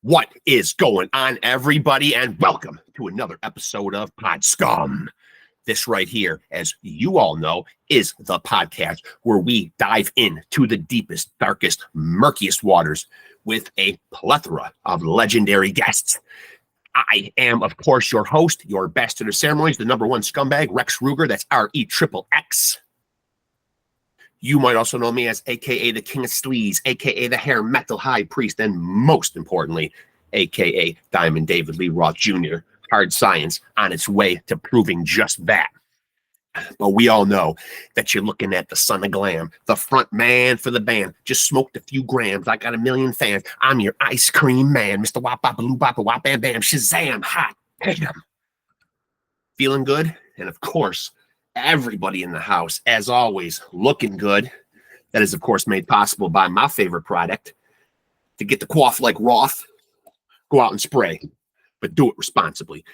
What is going on, everybody, and welcome to another episode of Pod Scum. This right here, as you all know, is the podcast where we dive into the deepest, darkest, murkiest waters with a plethora of legendary guests. I am, of course, your host, your bastard of ceremonies, the number one scumbag, Rex Ruger. That's REXXX. You might also know me as AKA the King of Sleaze, AKA the Hair Metal High Priest, and most importantly, AKA Diamond David Lee Roth Jr. Hard science on its way to proving just that. But we all know that you're looking at the son of glam, the front man for the band. Just smoked a few grams. I got a million fans. I'm your ice cream man, Mr. Wop Bop Loo Bop Wop Bam Bam Shazam Hot Damn. Feeling good? And of course, everybody in the house, as always, looking good. That is, of course, made possible by my favorite product. To get the quaff like Roth, go out and spray, but do it responsibly.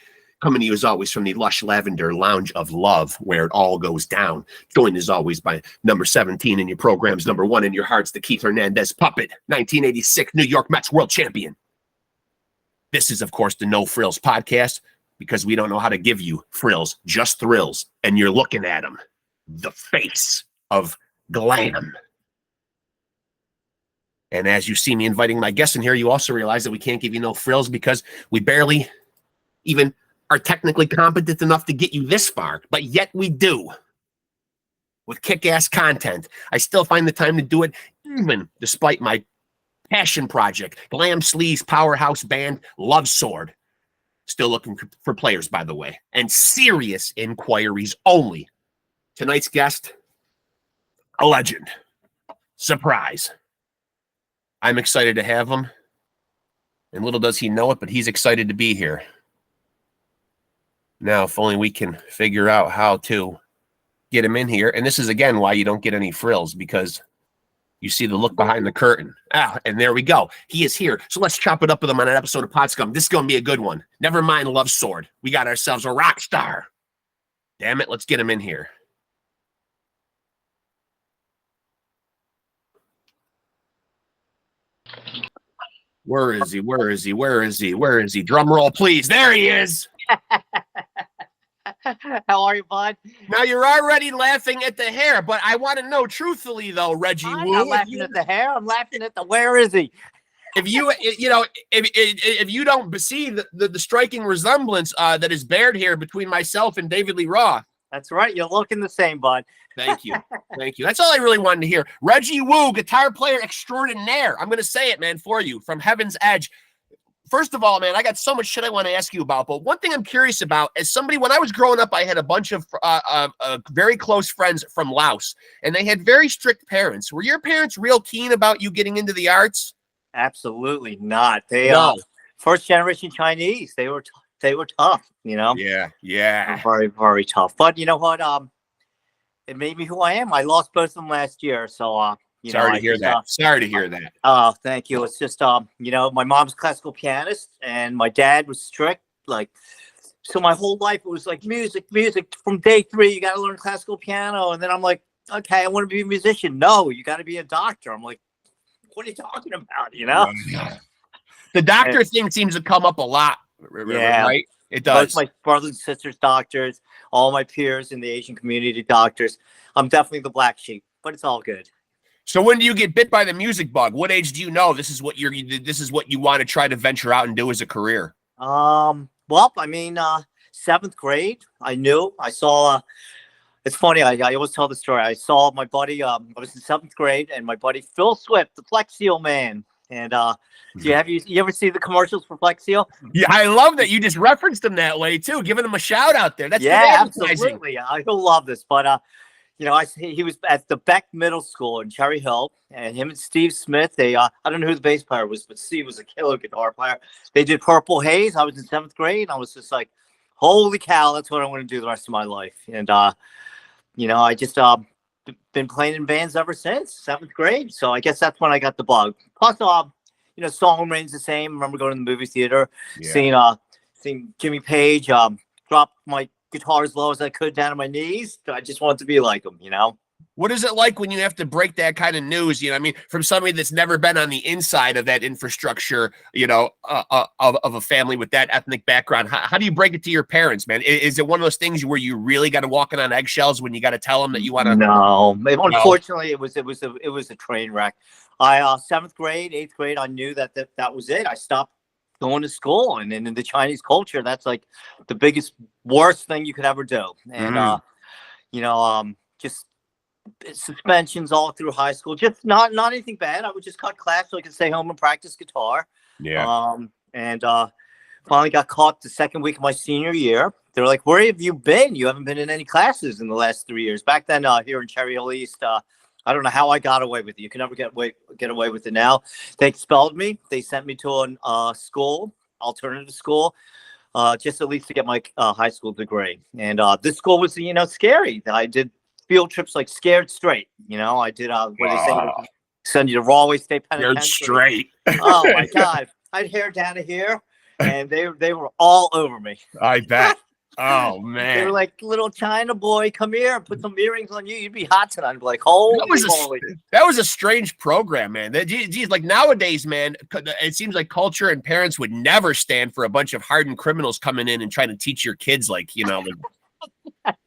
Coming to you, as always, from the lush lavender lounge of love, where it all goes down. Joined, as always, by number 17 in your programs, number 1 in your hearts, the Keith Hernandez puppet, 1986 New York Mets world champion. This is, of course, the No Frills podcast, because we don't know how to give you frills, just thrills. And you're looking at them, the face of glam. And as you see me inviting my guests in here, you also realize that we can't give you no frills because we barely even are technically competent enough to get you this far, but yet we do. With kick-ass content, I still find the time to do it, even despite my passion project, Glam Sleaze Powerhouse Band, Love Sword. Still looking for players, by the way, and serious inquiries only. Tonight's guest, a legend. Surprise. I'm excited to have him, and little does he know it, but he's excited to be here. Now, if only we can figure out how to get him in here. And this is, again, why you don't get any frills, because you see the look behind the curtain. And there we go. He is here. So let's chop it up with him on an episode of Pod Scum. This is going to be a good one. Never mind Love Sword. We got ourselves a rock star. Damn it, let's get him in here. Where is he? Where is he? Where is he? Where is he? Drum roll, please. There he is. How are you, bud? Now you're already laughing at the hair, but I want to know truthfully, though, Reggie I'm Wu. not laughing at the hair. I'm laughing at the where is he? If you don't see the striking resemblance that is bared here between myself and David Lee Roth. That's right. You're looking the same, bud. Thank you. Thank you. That's all I really wanted to hear. Reggie Wu, guitar player extraordinaire. I'm going to say it, man, for you from Heaven's Edge. First of all, man, I got so much shit I want to ask you about, but one thing I'm curious about is somebody, when I was growing up, I had a bunch of very close friends from Laos, and they had very strict parents. Were your parents real keen about you getting into the arts? Absolutely not. They first generation Chinese. They were tough, you know. Yeah. Very, very tough. But you know what? It made me who I am. I lost both of them last year, so Sorry to hear that. Oh, thank you. It's just my mom's a classical pianist and my dad was strict. So my whole life it was like music. From day 3, you got to learn classical piano, and then I'm like, okay, I want to be a musician. No, you got to be a doctor. I'm like, what are you talking about? You know, the doctor thing seems to come up a lot. Yeah, right. It does. Both my brothers and sisters doctors, all my peers in the Asian community doctors. I'm definitely the black sheep, but it's all good. So when do you get bit by the music bug? What age do you know this is what you want to try to venture out and do as a career? Well, I mean, 7th grade, I knew. I saw. It's funny. I always tell the story. I saw my buddy. I was in 7th grade, and my buddy Phil Swift, the Flex Seal man. And you ever see the commercials for Flex Seal? Yeah, I love that you just referenced him that way too, giving him a shout out there. That's absolutely. He'll love this, but. He was at the Beck Middle School in Cherry Hill, and him and Steve Smith, I don't know who the bass player was, but Steve was a killer guitar player. They did Purple Haze. I was in 7th grade, and I was just like, holy cow, that's what I want to do the rest of my life. And, I just been playing in bands ever since 7th grade. So I guess that's when I got the bug. Plus, song remains the same. I remember going to the movie theater, seeing Jimmy Page drop my guitar as low as I could down on my knees. I just wanted to be like him, you know. What is it like when you have to break that kind of news? You know, I mean, from somebody that's never been on the inside of that infrastructure, you know, of a family with that ethnic background. How do you break it to your parents, man? Is it one of those things where you really got to walk on eggshells when you got to tell them that you want to? No, unfortunately, it was a train wreck. I 7th grade, 8th grade, I knew that was it. I stopped going to school, and in the Chinese culture, that's like the biggest, worst thing you could ever do. And you know, just suspensions all through high school. Just not anything bad. I would just cut class so I could stay home and practice guitar. Yeah. And finally got caught the second week of my senior year. They're like, "Where have you been? You haven't been in any classes in the last 3 years." Back then, here in Cherry Hill East, I don't know how I got away with it. You can never get away with it now. They expelled me. They sent me to an school, alternative school, just at least to get my high school degree. And this school was, you know, scary. I did field trips like Scared Straight. You know, I did where they send you to Rahway State Penitentiary. Scared Straight. Oh my God, I had hair down to here, and they were all over me. I bet. Oh man, they were like, "Little China boy, come here and put some earrings on you. You'd be hot tonight." I'd be like, "Holy moly!" That was a strange program, man. Geez, like nowadays, man, it seems like culture and parents would never stand for a bunch of hardened criminals coming in and trying to teach your kids, like, you know, like,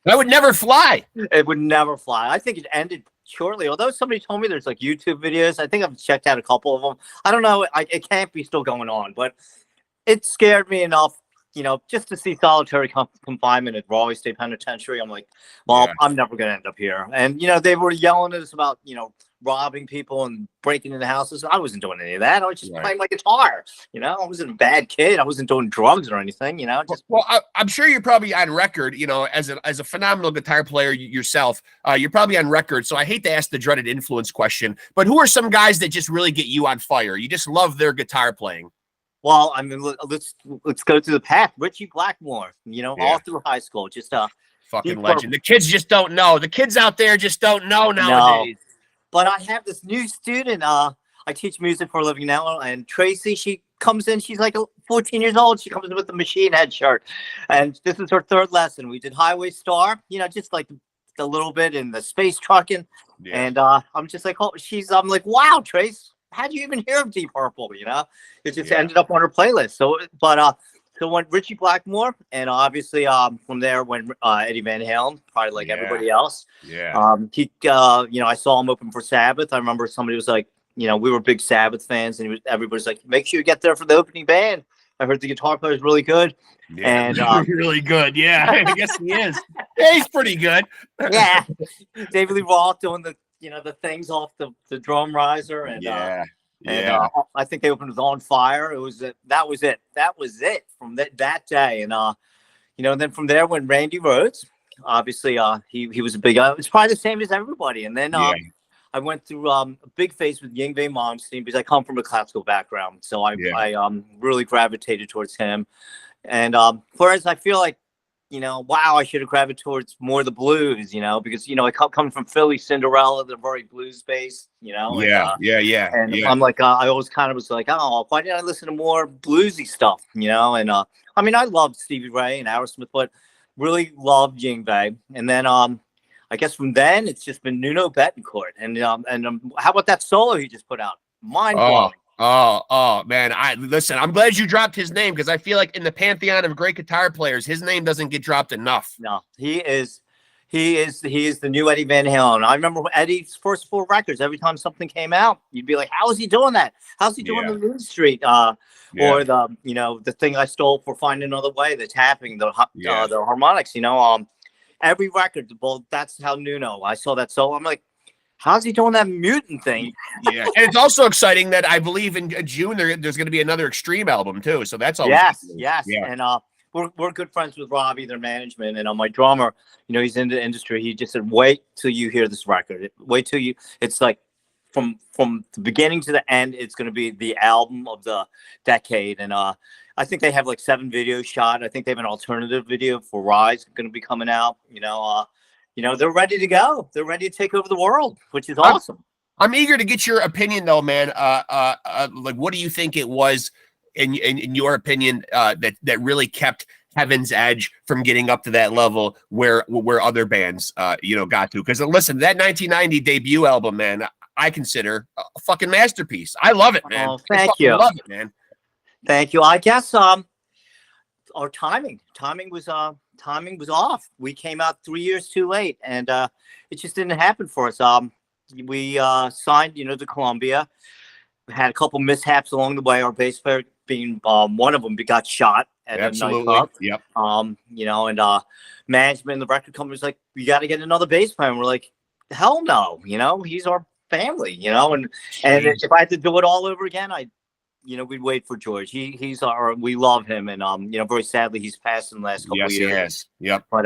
that would never fly. It would never fly. I think it ended shortly. Although somebody told me there's like YouTube videos. I think I've checked out a couple of them. I don't know. It can't be still going on, but it scared me enough, you know, just to see solitary confinement at Rahway State Penitentiary. I'm like, well, yeah. I'm never going to end up here. And, you know, they were yelling at us about, you know, robbing people and breaking into houses. I wasn't doing any of that. I was just playing my guitar. You know, I wasn't a bad kid. I wasn't doing drugs or anything, you know. Just I'm sure you're probably on record, you know, as a phenomenal guitar player yourself. You're probably on record. So I hate to ask the dreaded influence question, but who are some guys that just really get you on fire? You just love their guitar playing. Well, I mean, let's go through the path. Richie Blackmore, you know, all through high school, just fucking legend. The kids just don't know. The kids out there just don't know nowadays. No. But I have this new student. I teach music for a living now, and Tracy, she comes in. She's like 14 years old. She comes in with a Machine Head shirt, and this is her third lesson. We did Highway Star, you know, just like a little bit in the space trucking, and I'm just like, oh, I'm like, wow, Trace, how'd you even hear of Deep Purple? You know, it just ended up on her playlist. So, so when Richie Blackmore, and obviously from there when Eddie Van Halen, probably like everybody else. Yeah. He, you know, I saw him open for Sabbath. I remember somebody was like, you know, we were big Sabbath fans, and everybody's like, make sure you get there for the opening band. I heard the guitar player is really good. Yeah, and really good. Yeah, I guess he is. Yeah, he's pretty good. Yeah. David Lee Roth doing the, you know, the things off the drum riser, and I think they opened with On Fire. That was it from that day. And you know, and then from there when Randy Rhoads, obviously he was a big it's probably the same as everybody. And then I went through a big phase with Yngwie Malmsteen because I come from a classical background, so I really gravitated towards him. And whereas I feel like, you know, wow, I should have gravitated towards more of the blues, you know, because, you know, I come from Philly, Cinderella, they're very blues based, you know. And I'm like, I always kind of was like, oh, why didn't I listen to more bluesy stuff, you know? And I mean, I loved Stevie Ray and Aerosmith, but really loved Yngwie. And then I guess from then it's just been Nuno Bettencourt. And how about that solo he just put out? Mind blowing. Oh, man. Listen, I'm glad you dropped his name because I feel like in the pantheon of great guitar players, his name doesn't get dropped enough. No, he is the new Eddie Van Halen. I remember Eddie's first 4 records. Every time something came out, you'd be like, how is he doing that? How's he doing the Moon Street? Or the, you know, the thing I stole for Find Another Way, the tapping, the harmonics, you know, every record. Well, that's how Nuno, I saw that solo. I'm like, how's he doing that mutant thing? Yeah, and it's also exciting that I believe in June there's going to be another Extreme album too. So that's always yes. And we're good friends with Robbie, their management, and my drummer. You know, he's in the industry. He just said, "Wait till you hear this record. Wait till you." It's like from the beginning to the end. It's going to be the album of the decade. And I think they have like 7 videos shot. I think they have an alternative video for Rise going to be coming out. You know, they're ready to go. They're ready to take over the world, which is awesome. I'm eager to get your opinion, though, man. Like, what do you think it was, in your opinion, that really kept heaven's edge from getting up to that level where other bands, got to. Because listen, that 1990 debut album, man, I consider a fucking masterpiece. I love it, man. Oh, thank you. Love it, man. Thank you. I guess our timing was off. We came out 3 years too late, and it just didn't happen for us. We signed, to Columbia. We had a couple mishaps along the way. Our bass player being one of them got shot at a nightclub. Yep. And management and the record company was like, "We got to get another bass player." And we're like, "Hell no!" He's our family. And if I had to do it all over again, we'd wait for George. We love him, and very sadly he's passed in the last couple of years. Yes, he has. Yep. But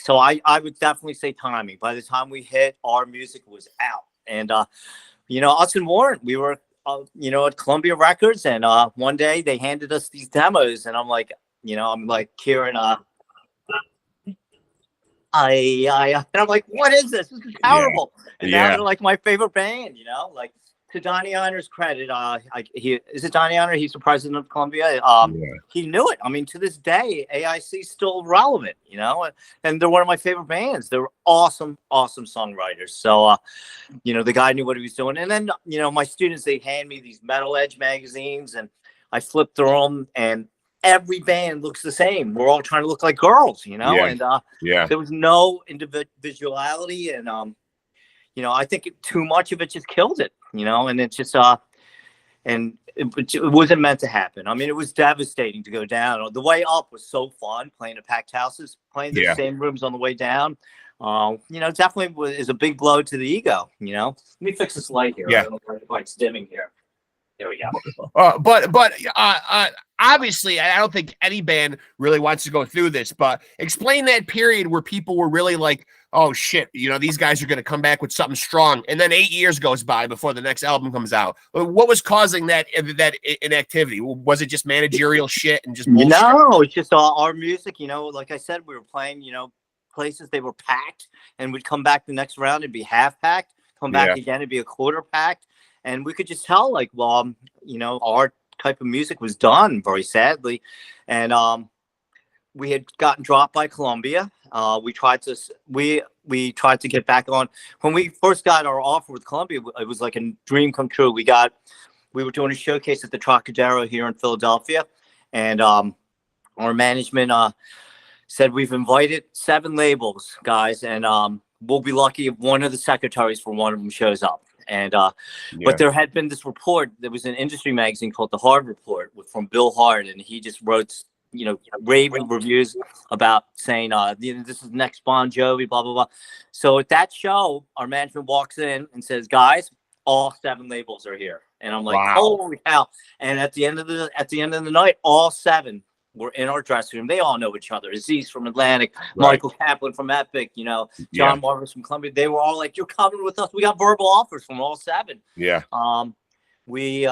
so I would definitely say timing. By the time we hit, our music was out, and us and Warren, we were at Columbia Records, and one day they handed us these demos, and I'm like Kieran, and I'm like, what is this? This is terrible. Yeah. And now they're like my favorite band, to Donnie Einer's credit, is it Donnie Einer? He's the president of Columbia. He knew it. I mean, to this day, AIC's still relevant, and they're one of my favorite bands. They're awesome, awesome songwriters. So, the guy knew what he was doing. And then, my students, they hand me these Metal Edge magazines, and I flip through them, and every band looks the same. We're all trying to look like girls, and there was no individuality, and I think too much of it just killed it, and it just and it wasn't meant to happen. I mean, it was devastating to go down. The way up was so fun, playing at packed houses, playing the same rooms on the way down. Definitely is a big blow to the ego. Let me fix this light here. I don't know if it's dimming here. There we go. But obviously, I don't think any band really wants to go through this. But explain that period where people were really like, "Oh shit, these guys are going to come back with something strong," and then 8 years goes by before the next album comes out. What was causing that inactivity? Was it just managerial shit and just bullshit? No, it's just our music. Like I said, we were playing, places they were packed, and we'd come back the next round and be half packed. Come back again and be a quarter packed. And we could just tell, our type of music was done, very sadly. And we had gotten dropped by Columbia. We tried to get back on. When we first got our offer with Columbia, it was like a dream come true. We were doing a showcase at the Trocadero here in Philadelphia. And our management said, "We've invited 7 labels, guys, and we'll be lucky if one of the secretaries for one of them shows up." And but there had been this report. There was an industry magazine called The Hard Report from Bill Hard, and he just wrote raving reviews about saying this is next Bon Jovi, blah blah blah. So at that show, our management walks in and says, "Guys, all 7 labels are here." And I'm like, wow. Holy hell. And at the end of the night, all 7 were in our dressing room. They all know each other. Aziz from Atlantic, Michael Kaplan from Epic, John Marvis from Columbia. They were all like, "You're coming with us." We got verbal offers from all 7. Yeah. We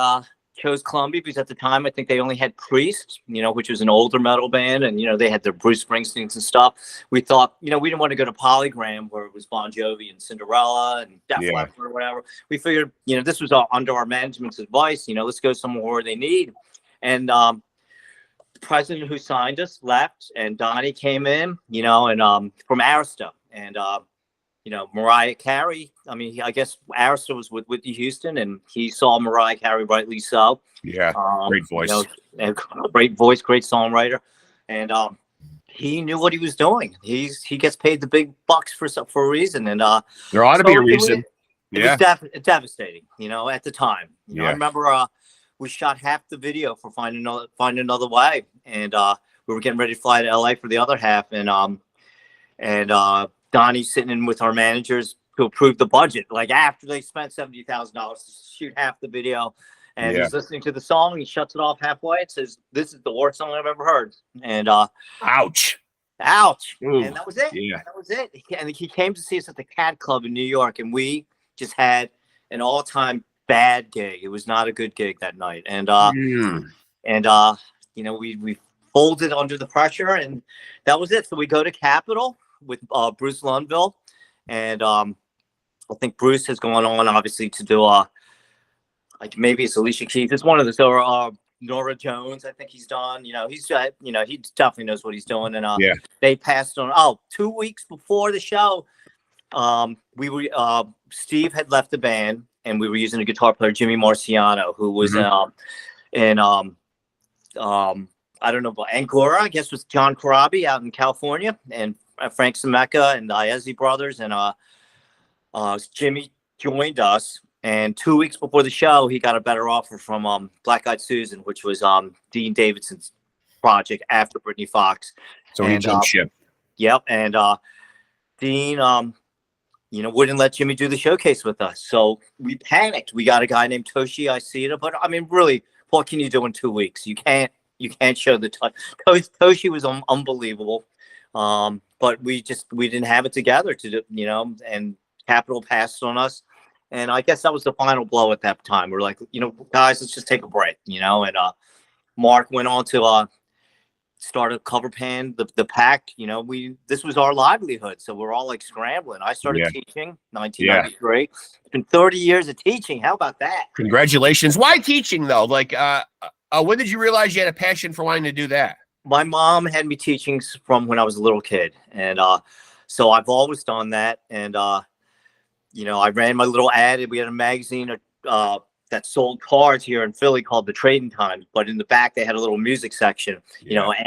chose Columbia because at the time, I think they only had Priest, which was an older metal band. And, they had their Bruce Springsteens and stuff. We thought, we didn't want to go to Polygram where it was Bon Jovi and Cinderella and Def Leppard or whatever. We figured, this was under our management's advice, let's go somewhere where they need. And, the president who signed us left, and Donnie came in, and from Arista, and Mariah Carey. I mean, I guess Arista was with Whitney Houston, and he saw Mariah Carey, rightly so. Yeah, great voice, great voice, great songwriter, and he knew what he was doing. He gets paid the big bucks for a reason, and there ought to be a reason. It was devastating, at the time. I remember. We shot half the video for Find Another Way, and we were getting ready to fly to LA for the other half, and Donnie's sitting in with our managers to approve the budget. Like after they spent $70,000 to shoot half the video, and he's listening to the song, he shuts it off halfway. It says, "This is the worst song I've ever heard." And ouch. Ooh. And that was it. Yeah. That was it. And he came to see us at the Cat Club in New York, and we just had an all-time bad gig. It was not a good gig that night, and we folded under the pressure, and that was it. So we go to Capitol with Bruce Lundville, and I think Bruce has gone on obviously to do like maybe it's Alicia Keys. It's one of the Nora Jones, I think he's done. He definitely knows what he's doing. And Yeah. they passed on. 2 weeks before the show, Steve had left the band, and we were using a guitar player, Jimmy Marciano, who was in I don't know, but Angora, I guess, was John Corabi out in California, and Frank Sameka and the Iezzi brothers, and Jimmy joined us. And 2 weeks before the show, he got a better offer from Black Eyed Susan, which was Dean Davidson's project after Brittany Fox. So he jumped ship. Yep, and Dean, wouldn't let Jimmy do the showcase with us. So we panicked. We got a guy named Toshi Isida, but I mean, really, what can you do in 2 weeks? You can't show the touch. Toshi was unbelievable, but we didn't have it together to do, and Capitol passed on us, and I guess that was the final blow at that time. We're like, guys, let's just take a break, and Mark went on to start a cover band, the Pack. This was our livelihood, so we're all like scrambling. I started teaching 1993. It's been 30 years of teaching. How about that? Congratulations. Why teaching though? Like, when did you realize you had a passion for wanting to do that? My mom had me teaching from when I was a little kid, and so I've always done that. And I ran my little ad. We had a magazine that sold cards here in Philly called The Trading Times, but in the back they had a little music section,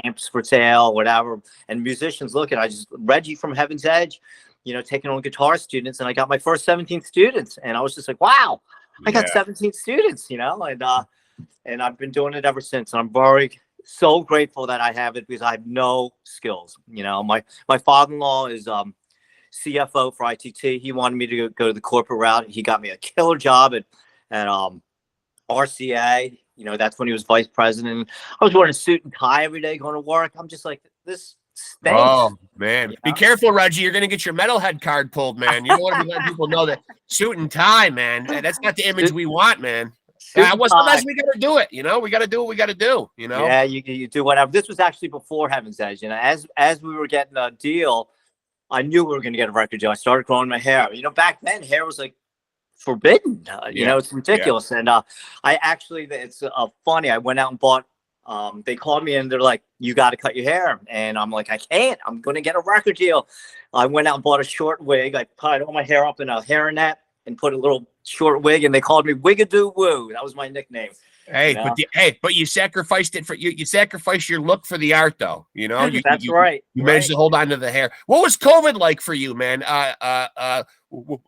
amps for sale, whatever, and musicians looking. Reggie from Heaven's Edge, taking on guitar students, and I got my first 17 students, and I was just like, wow, I got 17 students, and I've been doing it ever since. And I'm so grateful that I have it, because I have no skills. My father-in-law is CFO for ITT. He wanted me to go the corporate route. He got me a killer job at RCA. That's when he was vice president. I was wearing a suit and tie every day going to work. I'm just like, this stinks. Oh man, be careful, Reggie. You're gonna get your metalhead card pulled, man. You don't want to be letting people know that suit and tie, man. That's not the image we want, man. Sometimes we gotta do it. We gotta do what we gotta do. Yeah, you do whatever. This was actually before Heaven's Edge, as we were getting a deal, I knew we were gonna get a record deal. I started growing my hair. Back then, hair was like forbidden. It's ridiculous. And it's funny. I went out and bought. They called me and they're like, "You got to cut your hair," and I'm like, "I can't. I'm gonna get a record deal." I went out and bought a short wig. I tied all my hair up in a hairnet and put a little short wig, and they called me REGGIE WU. That was my nickname. Hey, but you sacrificed it for you sacrificed your look for the art, though. That's right. You managed to hold on to the hair. What was COVID like for you, man?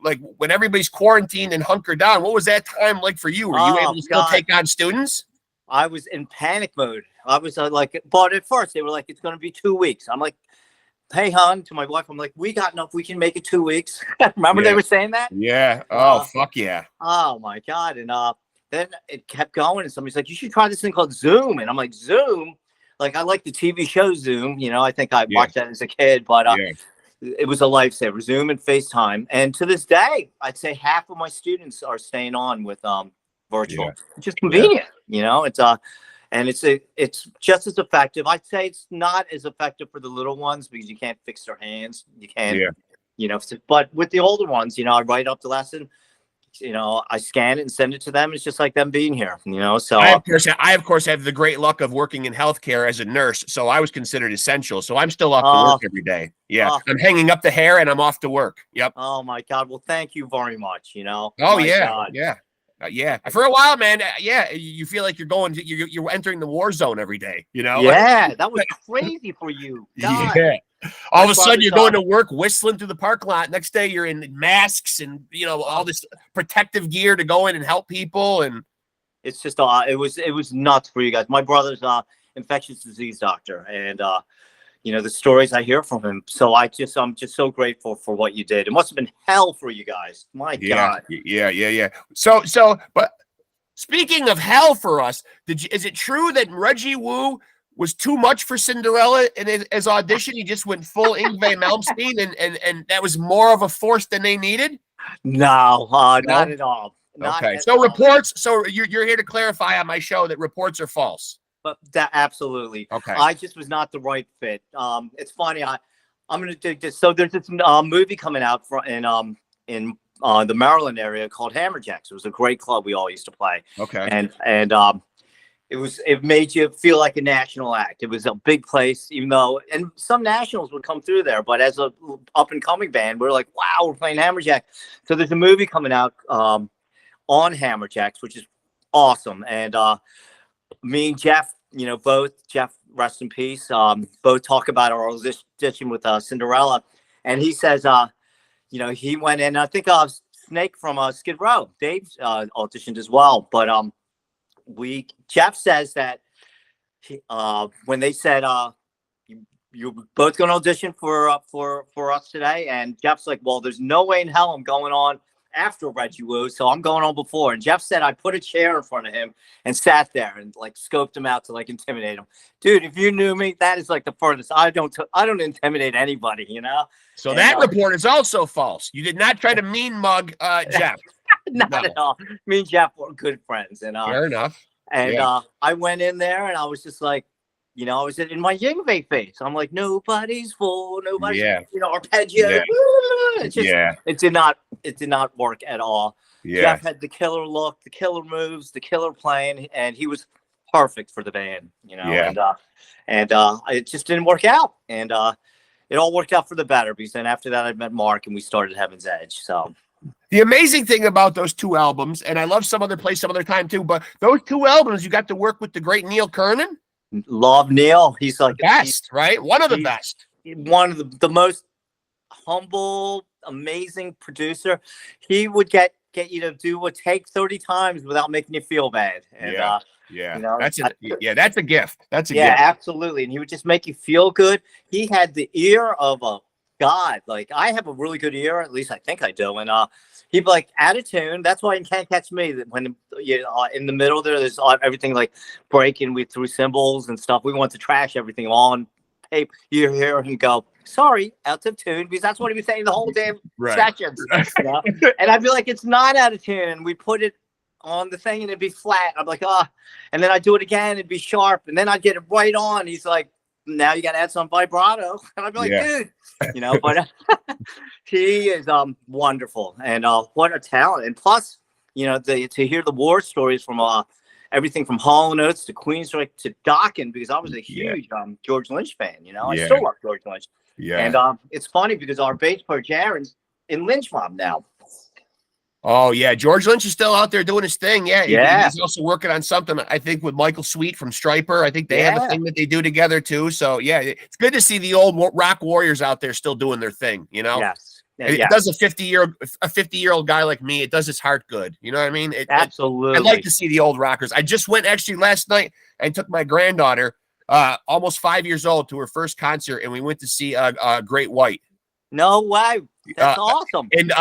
Like when everybody's quarantined and hunkered down, what was that time like for you? Were you able to still take on students? I was in panic mode. I was but at first they were like, it's going to be 2 weeks. I'm like, hey, hon, to my wife, I'm like, we got enough. We can make it 2 weeks. Remember they were saying that? Yeah. Oh, fuck yeah. Oh my God. And then it kept going, and somebody's like, you should try this thing called Zoom. And I'm like, Zoom? Like, I like the TV show Zoom. I think I watched that as a kid, but it was a lifesaver, Zoom and FaceTime. And to this day, I'd say half of my students are staying on with virtual. It's just convenient, it's just as effective. I'd say it's not as effective for the little ones because you can't fix their hands. You can't, but with the older ones, I write up the lesson. I scan it and send it to them. It's just like them being here, so I of course have the great luck of working in healthcare as a nurse. So I was considered essential. So I'm still off to work every day. Yeah. I'm hanging up the hair and I'm off to work. Yep. Oh my God. Well, thank you very much. Oh yeah. God. Yeah. Yeah. For a while, man. You feel like you're entering the war zone every day, Yeah. That was crazy for you. God. Yeah. All of a sudden you're going to work whistling through the parking lot. Next day you're in masks and all this protective gear to go in and help people. And it's just it was nuts for you guys. My brother's infectious disease doctor, and the stories I hear from him. So I'm just so grateful for what you did. It must have been hell for you guys. My God. Yeah. So but speaking of hell for us, is it true that Reggie Wu was too much for Cinderella in his audition? He just went full Yngwie Malmsteen, and that was more of a force than they needed? No, not at all. Okay. So reports. So you're here to clarify on my show that reports are false. But that absolutely. Okay. I just was not the right fit. It's funny. I'm going to do this. So there's this movie coming out in the Maryland area called Hammerjacks. It was a great club we all used to play. Okay. And it made you feel like a national act. It was a big place, even though, and some nationals would come through there, but as a up and coming band, we're like, wow, we're playing Hammerjack. So there's a movie coming out on Hammerjacks, which is awesome. And me and Jeff, both Jeff, rest in peace, both talk about our audition with Cinderella. And he says, he went in, I think Snake from Skid Row, Dave auditioned as well. But Jeff says that when they said you're both going to audition for us today, and Jeff's like, well, there's no way in hell I'm going on after Reggie Wu, so I'm going on before. And Jeff said I put a chair in front of him and sat there and like scoped him out to like intimidate him. Dude, if you knew me, that is like the furthest. I don't intimidate anybody, So that report is also false. You did not try to mean mug Jeff. Not at all. Me and Jeff were good friends, and fair enough. And I went in there, and I was just like, I was in my Yingwei face. I'm like, nobody's full, nobody's, arpeggio. Yeah. It's just, it did not work at all. Yeah. Jeff had the killer look, the killer moves, the killer playing, and he was perfect for the band. And it just didn't work out, and it all worked out for the better, because then after that I met Mark and we started Heaven's Edge. So. The amazing thing about those two albums, and I love Some Other Place, Some Other Time too, but those two albums, you got to work with the great Neil Kernan. Love Neil. He's like best, right? One of the best. One of the most humble, amazing producer. He would get you to do a take 30 times without making you feel bad. And, that's a gift. That's a gift. Absolutely. And he would just make you feel good. He had the ear of a god. Like, I have a really good ear, at least I think I do. And he'd be like, out of tune. That's why you can't catch me. When in the middle there's everything like breaking through cymbals and stuff. We want to trash everything on tape. You hear him go, sorry, out of tune, because that's what he was saying the whole damn sessions. And I'd be like, it's not out of tune. And we put it on the thing and it'd be flat. I'm like, and then I'd do it again, it'd be sharp, and then I'd get it right on. He's like, now you got to add some vibrato. And I'd be like, dude, but he is wonderful, and what a talent. And plus, to hear the war stories from everything from Hall & Oates to Queensryche to Dokken, because I was a huge George Lynch fan. I still love George Lynch. And it's funny because our bass player Jaron's in Lynch Mob now. Oh yeah, George Lynch is still out there doing his thing. Yeah. He's also working on something, I think, with Michael Sweet from Stryper. I think they have a thing that they do together too. So yeah, it's good to see the old rock warriors out there still doing their thing. Yes. It does a 50-year-old guy like me. It does his heart good. You know what I mean? Absolutely. I like to see the old rockers. I just went actually last night and took my granddaughter, almost 5 years old, to her first concert, and we went to see Great White. No way. That's awesome. And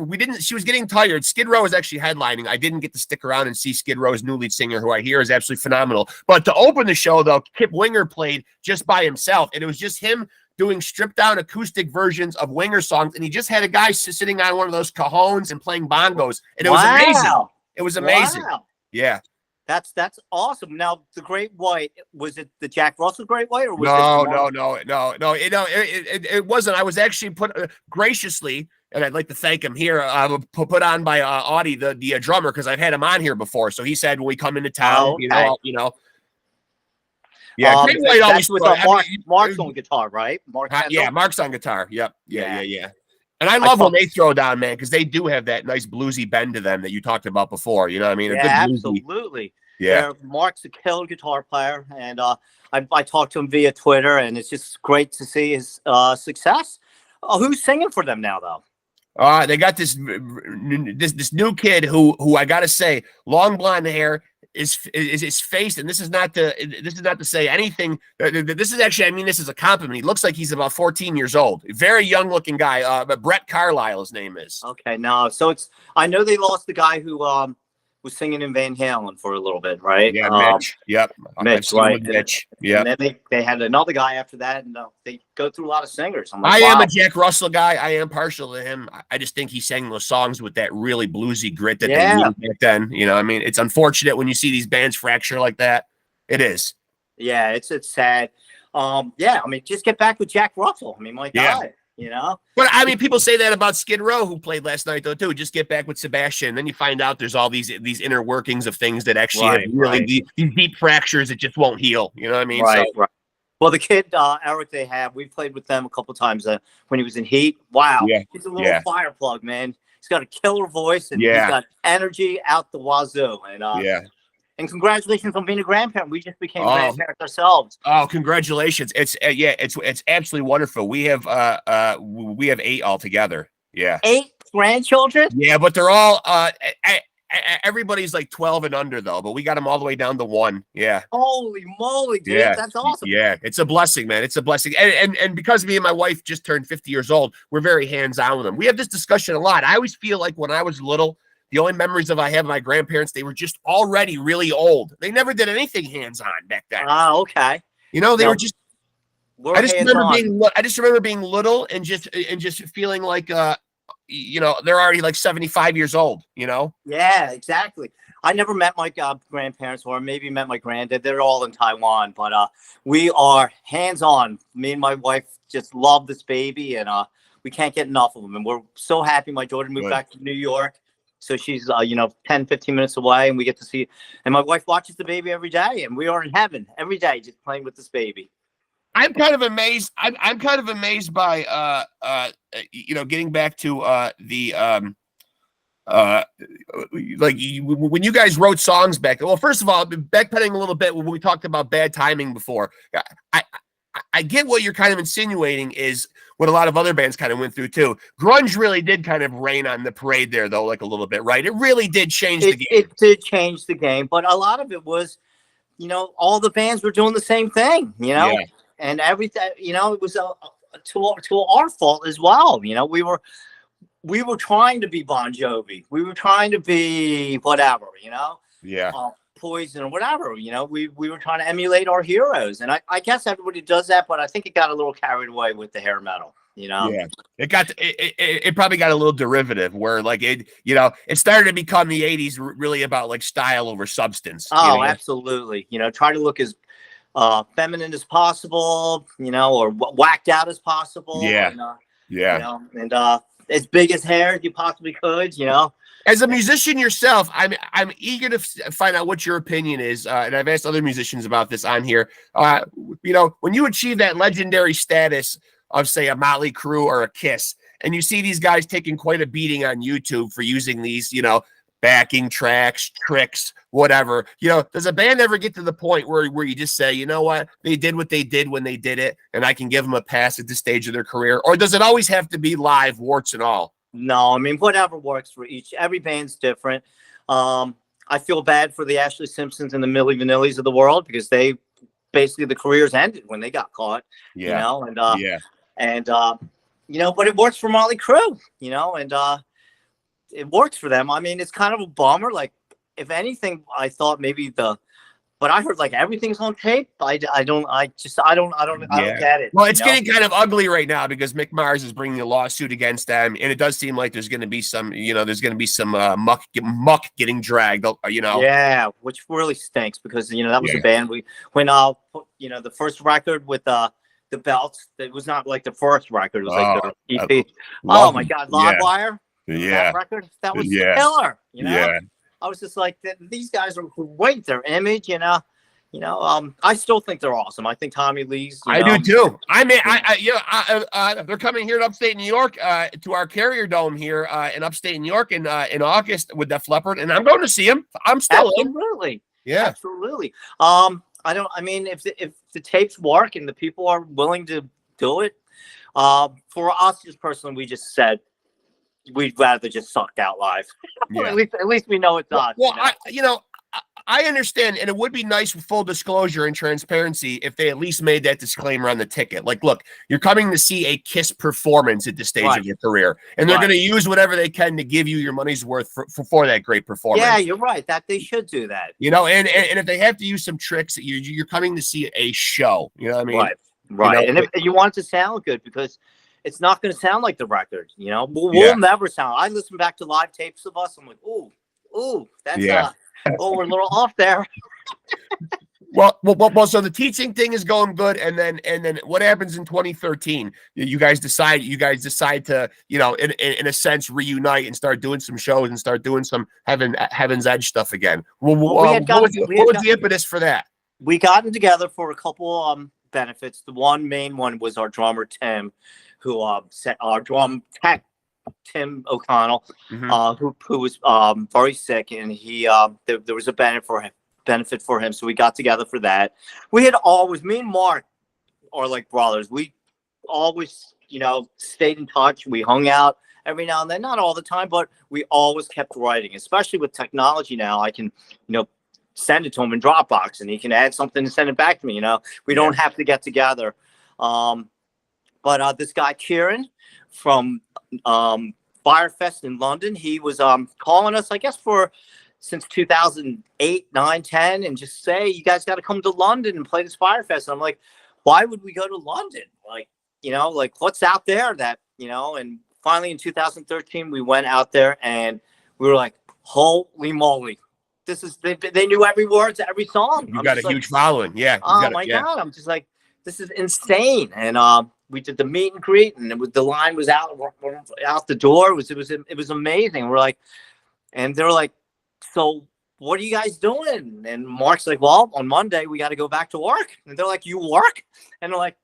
we didn't. She was getting tired. Skid Row was actually headlining. I didn't get to stick around and see Skid Row's new lead singer, who I hear is absolutely phenomenal. But to open the show, though, Kip Winger played just by himself, and it was just him doing stripped down acoustic versions of Winger songs. And he just had a guy sitting on one of those cajones and playing bongos, and it was amazing. It was amazing. Wow. Yeah. That's awesome. Now, the Great White, was it the Jack Russell Great White, or was no? It wasn't. I was actually put graciously, and I'd like to thank him here, put on by Audie, the drummer, because I've had him on here before. So he said when we come into town, Yeah, Great White always with Mark's on guitar, right? Mark's on guitar. Yep. Yeah. And I love when they throw down, man, because they do have that nice bluesy bend to them that you talked about before. You know what I mean? Absolutely. Yeah. Mark's a killer guitar player, and I talked to him via Twitter, and it's just great to see his success. Who's singing for them now, though? They got this new kid who I gotta say, long blonde hair. Is his face, and this is not to say anything. This is actually, I mean, this is a compliment. He looks like he's about 14 years old. Very young looking guy. But Brett Carlisle, his name is. Okay, no, so I know they lost the guy who was singing in Van Halen for a little bit, right? Yeah, Mitch. Yep, Mitch, right? Mitch. Yeah. And then they had another guy after that, and they go through a lot of singers. I'm like, I am a Jack Russell guy. I am partial to him. I just think he sang those songs with that really bluesy grit that they needed back then. You know, I mean, it's unfortunate when you see these bands fracture like that. It is. Yeah, it's sad. I mean, just get back with Jack Russell. I mean, my God. you know. But I mean, people say that about Skid Row, who played last night, though, too. Just get back with Sebastian. Then you find out there's all these inner workings of things that actually have really these deep fractures that just won't heal. You know what I mean? Right. Well, the kid, Eric, they have, we played with them a couple times when he was in Heat. Wow. Yeah. He's a little fire plug, man. He's got a killer voice, and he's got energy out the wazoo. And congratulations on being a grandparent. We just became grandparents ourselves. Oh, congratulations! It's it's absolutely wonderful. We have 8 altogether. Yeah, 8 grandchildren. Yeah, but they're all everybody's like 12 and under though. But we got them all the way down to 1. Yeah. Holy moly, dude! Yeah. That's awesome. Yeah, it's a blessing, man. It's a blessing. And because me and my wife just turned 50 years old, we're very hands on with them. We have this discussion a lot. I always feel like when I was little, the only memories I have of my grandparents, they were just already really old. They never did anything hands-on back then. Oh, okay. You know, they were just. I just remember being little and just feeling like you know, they're already like 75 years old. You know. Yeah, exactly. I never met my grandparents, or maybe met my granddad. They're all in Taiwan, but we are hands-on. Me and my wife just love this baby, and we can't get enough of them. And we're so happy. My daughter moved back to New York. So she's, 10, 15 minutes away, and we get to see, and my wife watches the baby every day, and we are in heaven every day just playing with this baby. I'm kind of amazed. I'm kind of amazed by, getting back to when you guys wrote songs back. Well, first of all, backpedaling a little bit when we talked about bad timing before. I get what you're kind of insinuating is what a lot of other bands kind of went through too. Grunge really did kind of rain on the parade there, though, like a little bit, right? It really did change the game. It did change the game, but a lot of it was, all the bands were doing the same thing, and everything, it was to our fault as well. We were trying to be Bon Jovi. We were trying to be whatever, Poison or whatever, we were trying to emulate our heroes, and I guess everybody does that, but I think it got a little carried away with the hair metal, Yeah, it probably got a little derivative where like it started to become the 80s really about like style over substance. Oh, absolutely. Try to look as feminine as possible, or whacked out as possible. And, and as big as hair as you possibly could, As a musician yourself, I'm eager to find out what your opinion is, and I've asked other musicians about this on here. When you achieve that legendary status of, say, a Motley Crue or a Kiss, and you see these guys taking quite a beating on YouTube for using these, backing tracks, tricks, whatever. Does a band ever get to the point where you just say, you know what, they did what they did when they did it, and I can give them a pass at this stage of their career? Or does it always have to be live, warts and all? No, I mean, whatever works for every band's different. I feel bad for the Ashley Simpsons and the Milli Vanillis of the world, because they basically, the careers ended when they got caught, but it works for Motley Crue, and it works for them. I mean, it's kind of a bummer. Like, if anything, I thought maybe but I heard like everything's on tape. I don't get it. Well, it's getting kind of ugly right now because Mick Mars is bringing a lawsuit against them, and it does seem like there's going to be some, muck getting dragged. Yeah, which really stinks because that was a band the first record with the Belts. It was not like the first record. It was like the EP. Oh my God, Livewire. Yeah, that record that was killer. Yeah. I was just like, these guys are great. Their image, I still think they're awesome. I think Tommy Lee's. I do too. I mean, they're coming here to upstate New York, to our Carrier Dome here in upstate New York in August with Def Leppard, and I'm going to see them. I'm still absolutely, yeah, absolutely. If the tapes work and the people are willing to do it, for us, just personally, we just said we'd rather just suck out live. Yeah. at least we know it's us. Well, I understand, and it would be nice with full disclosure and transparency if they at least made that disclaimer on the ticket. Like, look, you're coming to see a Kiss performance at this stage of your career, and they're going to use whatever they can to give you your money's worth for that great performance. Yeah, you're right. That they should do that. And if they have to use some tricks, you're coming to see a show. You know what I mean? Right. And if you want it to sound good, because it's not going to sound like the record. We'll never sound. I listen back to live tapes of us. I'm like, ooh, that's we're a little off there. Well. So the teaching thing is going good, and then what happens in 2013? You guys decide to, in a sense, reunite and start doing some shows and start doing some Heaven's Edge stuff again. What was the impetus for that? We gotten together for a couple benefits. The main one was our drummer Tim, who set our drum tech. Tim O'Connell, who was very sick, and he there was a benefit for him, so we got together for that. We had always, me and Mark are like brothers. We always, stayed in touch. We hung out every now and then, not all the time, but we always kept writing. Especially with technology now, I can, send it to him in Dropbox, and he can add something and send it back to me. We don't have to get together. But this guy Kieran from Firefest in London, he was calling us, I guess, since 2008, 9, 10, and just say, you guys got to come to London and play this Firefest. And I'm like, why would we go to London? Like, what's out there that, and finally in 2013, we went out there and we were like, holy moly. They knew every word to every song. You got a huge following. Yeah. Oh my God. I'm just like, this is insane. And we did the meet and greet, and the line was out the door. It was amazing. We're like, and they're like, so what are you guys doing? And Mark's like, well, on Monday we got to go back to work. And they're like, you work? And they're like,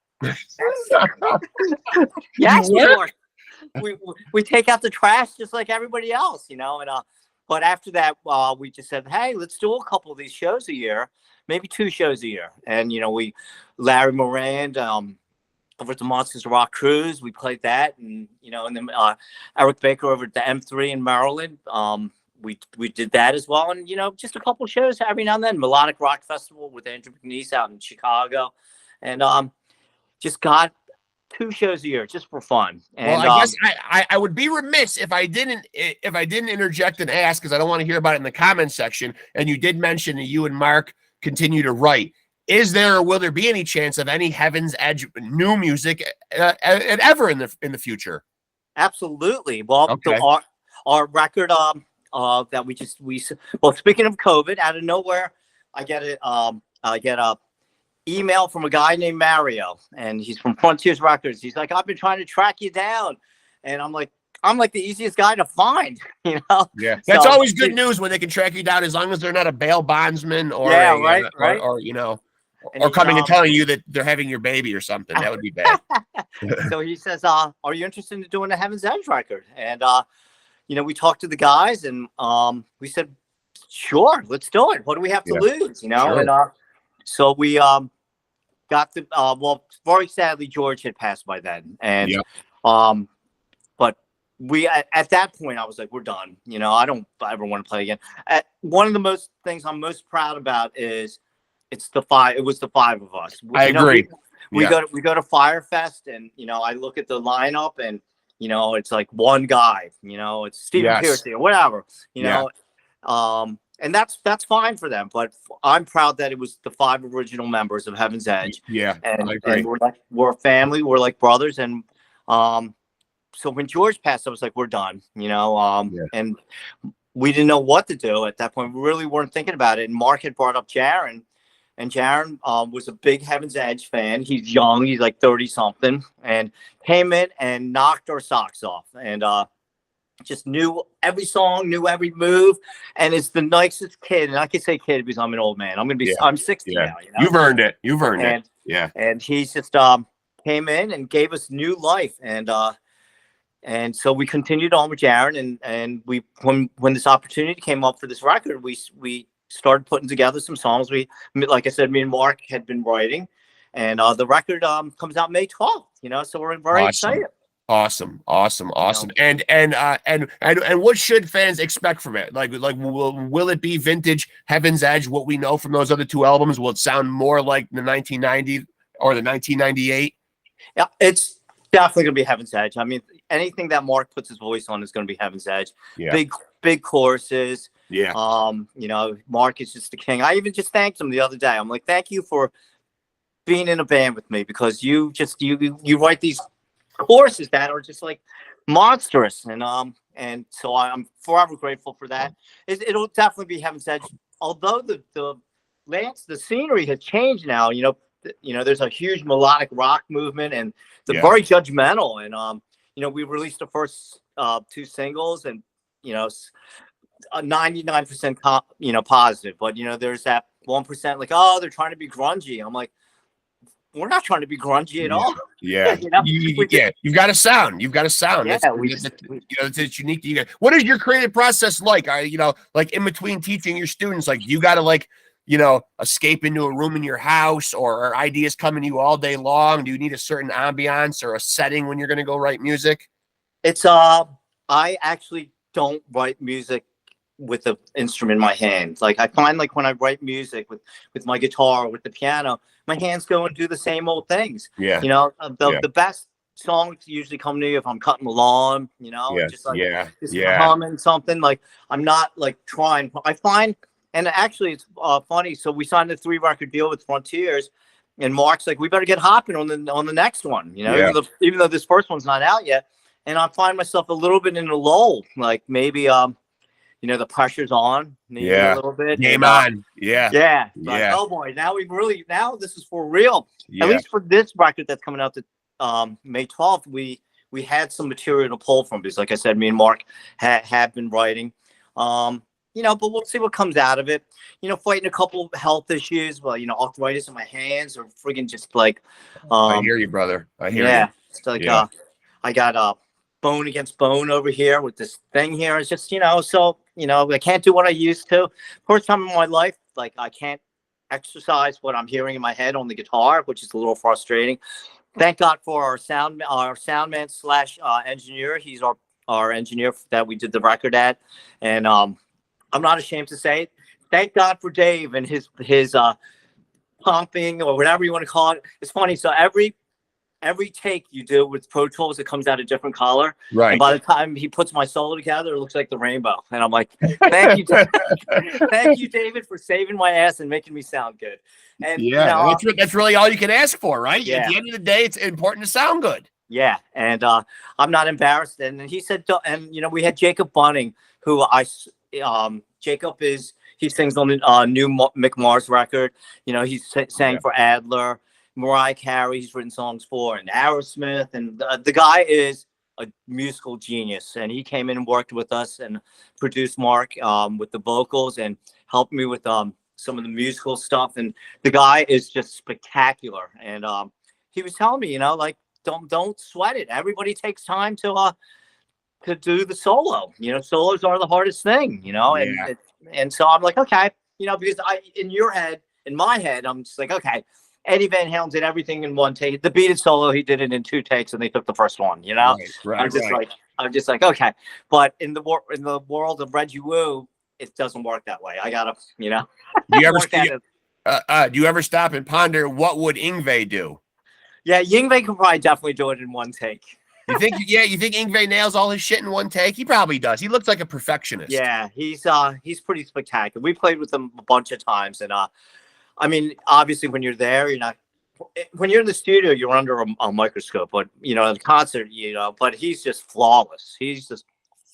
yes, we work. We take out the trash just like everybody else, And but after that, we just said, hey, let's do a couple of these shows a year, maybe 2 shows a year. And Larry Moran, over at the Monsters of Rock cruise, we played that, and and then Eric Baker over at the M3 in Maryland, we did that as well, and just a couple shows every now and then. Melodic Rock Festival with Andrew McNeese out in Chicago, and just got 2 shows a year just for fun. And well, I guess I would be remiss if I didn't interject and ask, because I don't want to hear about it in the comments section. And you did mention that you and Mark continue to write. Is there, or will there be any chance of any Heaven's Edge new music ever in the future? Absolutely. Well, okay. our record that we speaking of COVID, out of nowhere, I get a email from a guy named Mario, and he's from Frontiers Records. He's like, I've been trying to track you down, and I'm like the easiest guy to find, Yeah, that's always good news when they can track you down, as long as they're not a bail bondsman or or coming and telling you that they're having your baby or something. That would be bad. So he says, are you interested in doing a Heaven's Edge record? And we talked to the guys, and we said, sure, let's do it. What do we have to lose? Sure. And so we got the very sadly George had passed by then, and but we at that point I was like, we're done. I don't ever want to play again. One of the things I'm most proud about is it was the 5 of us. I agree. We go to Firefest, and I look at the lineup, and it's like one guy. It's Stephen Piercy or whatever. And that's fine for them, but I'm proud that it was the 5 original members of Heaven's Edge. Yeah, and, I agree. And we're a family. We're like brothers, and so when George passed, I was like, we're done. And we didn't know what to do at that point. We really weren't thinking about it. And Mark had brought up Jaron. And Jaron was a big Heaven's Edge fan. He's young. He's like 30-something. And came in and knocked our socks off. And just knew every song, knew every move. And it's the nicest kid. And I can say kid because I'm an old man. I'm 60 now. You've earned it. Yeah. And he's just came in and gave us new life. And so we continued on with Jaron. And we when this opportunity came up for this record, we started putting together some songs. Like I said, me and Mark had been writing, and the record comes out May 12th. So we're very excited. Awesome. And what should fans expect from it? Like will it be vintage Heaven's Edge? What we know from those other 2 albums? Will it sound more like the 1990 or the 1998? Yeah, it's definitely gonna be Heaven's Edge. I mean, anything that Mark puts his voice on is gonna be Heaven's Edge. Yeah. Big choruses. Yeah. Mark is just the king. I even just thanked him the other day. I'm like, thank you for being in a band with me, because you write these choruses that are just like monstrous, and so I'm forever grateful for that. It'll definitely be Heaven's Edge. Although the the scenery has changed now. There's a huge melodic rock movement, and they're Yeah. very judgmental. And we released the first 2 singles, and 99% positive. But there's that 1% like, oh, they're trying to be grungy. I'm like, we're not trying to be grungy at all. Yeah. You've got a sound. You've got a sound. Yeah, it's unique to you guys. What is your creative process like? Like in between teaching your students, like you got to escape into a room in your house, or are ideas coming to you all day long? Do you need a certain ambiance or a setting when you're going to go write music? It's I actually don't write music with the instrument in my hand. Like I find like when I write music with my guitar or with the piano, my hands go and do the same old things. Yeah. The best songs usually come to you if I'm cutting the lawn, just humming something. Like I'm not like trying. I find, and actually it's funny. So we signed a 3-record deal with Frontiers, and Mark's like, we better get hopping on the next one. Even though this first one's not out yet, and I find myself a little bit in a lull, like maybe the pressure's on maybe a little bit. Game on. Yeah. Like, oh boy, now this is for real. At least for this record that's coming out May 12th, we had some material to pull from, because like I said, me and Mark have been writing. But we'll see what comes out of it. Fighting a couple of health issues, arthritis in my hands, or friggin' just like I hear you, brother. I hear you. It's like I got bone against bone over here with this thing here. It's just, I can't do what I used to. First time in my life, like I can't exercise what I'm hearing in my head on the guitar, which is a little frustrating. Thank God for our soundman / engineer. He's our engineer that we did the record at. And I'm not ashamed to say it. Thank God for Dave and his pumping, or whatever you want to call it. It's funny. So every take you do with Pro Tools, it comes out a different color. Right. And by the time he puts my solo together, it looks like the rainbow. And I'm like, thank you, thank you, David, for saving my ass and making me sound good. And that's really all you can ask for, right? Yeah. At the end of the day, it's important to sound good. Yeah, and I'm not embarrassed. And he said, and we had Jacob Bunning, who he sings on the new Mick Mars record. He sang for Adler, Mariah Carey. He's written songs for, and Aerosmith. And the guy is a musical genius. And he came in and worked with us and produced Mark with the vocals and helped me with some of the musical stuff. And the guy is just spectacular. And he was telling me, like, don't sweat it. Everybody takes time to do the solo. Solos are the hardest thing. And so I'm like, okay, because in my head, I'm just like, okay, Eddie Van Halen did everything in one take. The Beat It solo, he did it in 2 takes, and they took the first one. Right, I'm just like, okay. But in the world of Reggie Wu, it doesn't work that way. I gotta, Do you ever stop and ponder what would Yngwie do? Yeah, Yngwie could probably definitely do it in 1 take. You think Yngwie nails all his shit in 1 take? He probably does. He looks like a perfectionist. Yeah, he's pretty spectacular. We played with him a bunch of times, and I mean, obviously when you're there, when you're in the studio, you're under a microscope, but at the concert, but he's just flawless. He's just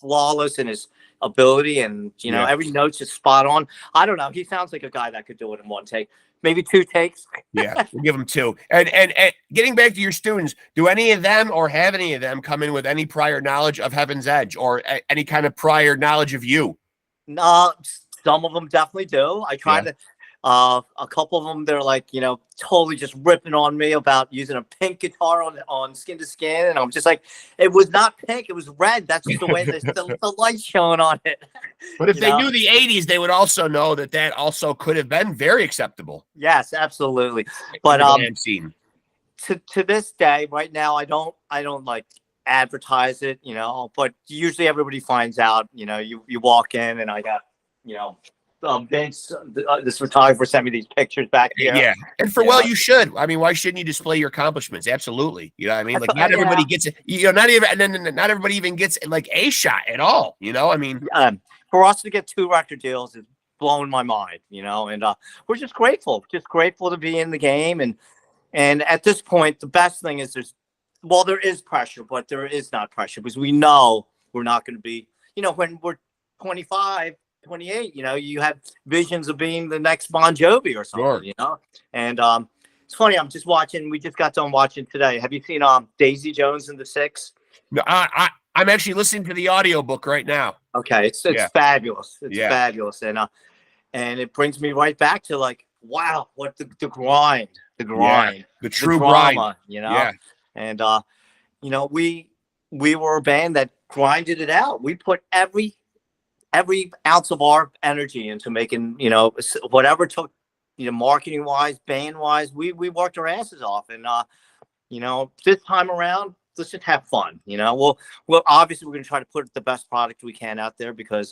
flawless in his ability, and every note's just spot on. I don't know. He sounds like a guy that could do it in 1 take. Maybe 2 takes. Yeah, we'll give them 2. And getting back to your students, do any of them or have any of them come in with any prior knowledge of Heaven's Edge or any kind of prior knowledge of you? No, some of them definitely do. I tried to. A couple of them, they're like, totally just ripping on me about using a pink guitar on Skin to Skin. And I'm just like, it was not pink, it was red. That's just the way the light's showing on it. But if they knew the 80s, they would also know that also could have been very acceptable. Yes, absolutely. But to this day, right now, I don't like advertise it, but usually everybody finds out. You walk in and I got, Vince, this photographer sent me these pictures back here. Yeah, and you should. I mean, why shouldn't you display your accomplishments? Absolutely. You know what I mean? Like, not everybody gets it. Not everybody even gets like a shot at all. I mean, for us to get 2 record deals is blowing my mind. And we're just grateful to be in the game. And at this point, the best thing is there is pressure, but there is not pressure because we know we're not going to be. When we're 25. 28, you know, you have visions of being the next Bon Jovi or something, Sure. you know? And it's funny, we just got done watching today. Have you seen Daisy Jones and the Six? No, I'm actually listening to the audiobook right now. Okay, it's Yeah. fabulous. It's Yeah. fabulous. And it brings me right back to like, wow, what the grind, The true drama, grind. you know? Yeah. And you know, we were a band that grinded it out. We put every ounce of our energy into making, you know, whatever it took, you know, marketing wise, band wise, we worked our asses off. And you know, this time around, let's just have fun. You know, well, obviously we're going to try to put the best product we can out there because